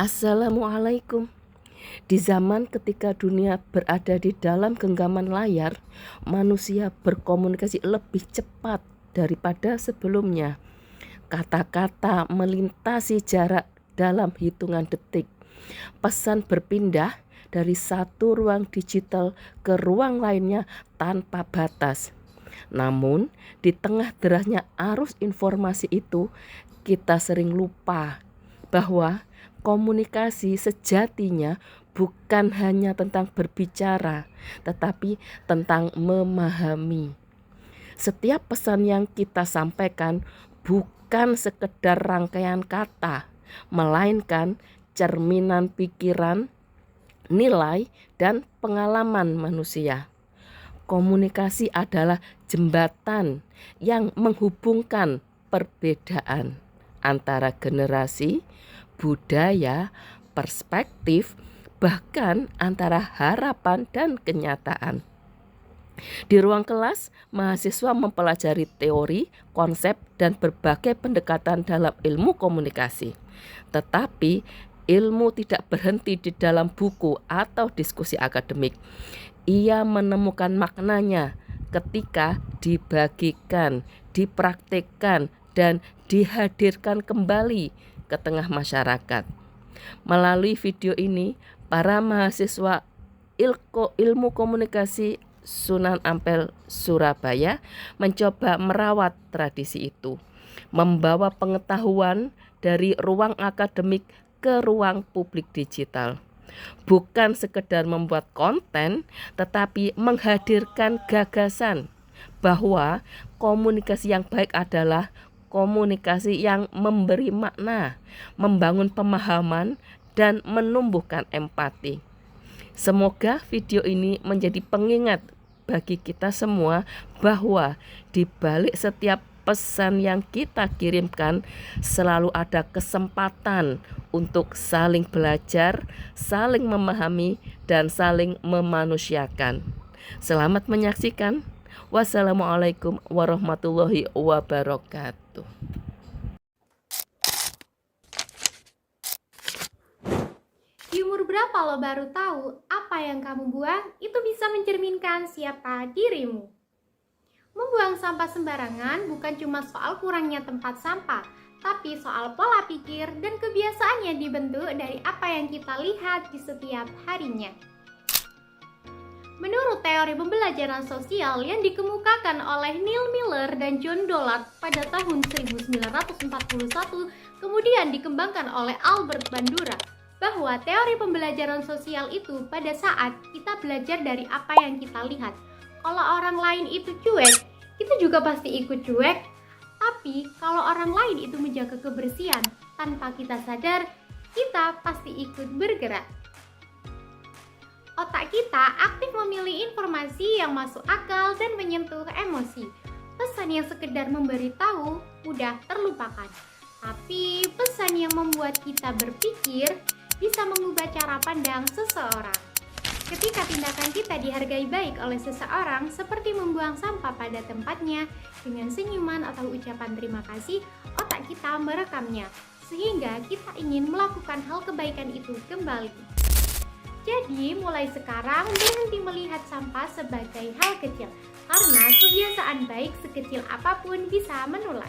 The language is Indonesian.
Assalamualaikum. Di zaman ketika dunia berada di dalam genggaman layar, manusia berkomunikasi lebih cepat daripada sebelumnya. Kata-kata melintasi jarak dalam hitungan detik. Pesan berpindah dari satu ruang digital ke ruang lainnya tanpa batas. Namun, di tengah derasnya arus informasi itu, kita sering lupa bahwa komunikasi sejatinya bukan hanya tentang berbicara, tetapi tentang memahami. Setiap pesan yang kita sampaikan bukan sekedar rangkaian kata, melainkan cerminan pikiran, nilai, dan pengalaman manusia. Komunikasi adalah jembatan yang menghubungkan perbedaan antara generasi, budaya, perspektif, bahkan antara harapan dan kenyataan. Di ruang kelas, mahasiswa mempelajari teori, konsep, dan berbagai pendekatan dalam ilmu komunikasi. Tetapi ilmu tidak berhenti di dalam buku atau diskusi akademik. Ia menemukan maknanya ketika dibagikan, dipraktikkan, dan dihadirkan kembali ke tengah masyarakat. Melalui video ini, para mahasiswa ilmu komunikasi Sunan Ampel, Surabaya mencoba merawat tradisi itu, membawa pengetahuan dari ruang akademik ke ruang publik digital. Bukan sekedar membuat konten, tetapi menghadirkan gagasan bahwa komunikasi yang baik adalah komunikasi yang memberi makna, membangun pemahaman, dan menumbuhkan empati. Semoga video ini menjadi pengingat bagi kita semua bahwa di balik setiap pesan yang kita kirimkan selalu ada kesempatan untuk saling belajar, saling memahami, dan saling memanusiakan. Selamat menyaksikan. Wassalamualaikum warahmatullahi wabarakatuh. Di umur berapa lo baru tahu apa yang kamu buang itu bisa mencerminkan siapa dirimu? Membuang sampah sembarangan bukan cuma soal kurangnya tempat sampah, tapi soal pola pikir dan kebiasaan yang dibentuk dari apa yang kita lihat di setiap harinya. Menurut teori pembelajaran sosial yang dikemukakan oleh Neil Miller dan John Dollard pada tahun 1941, kemudian dikembangkan oleh Albert Bandura, bahwa teori pembelajaran sosial itu pada saat kita belajar dari apa yang kita lihat. Kalau orang lain itu cuek, kita juga pasti ikut cuek. Tapi kalau orang lain itu menjaga kebersihan, tanpa kita sadar, kita pasti ikut bergerak. Otak kita aktif memilih informasi yang masuk akal dan menyentuh emosi. Pesan yang sekedar memberitahu mudah terlupakan. Tapi pesan yang membuat kita berpikir bisa mengubah cara pandang seseorang. Ketika tindakan kita dihargai baik oleh seseorang, seperti membuang sampah pada tempatnya dengan senyuman atau ucapan terima kasih, otak kita merekamnya, sehingga kita ingin melakukan hal kebaikan itu kembali. Jadi, mulai sekarang berhenti melihat sampah sebagai hal kecil, karena kebiasaan baik sekecil apapun bisa menular.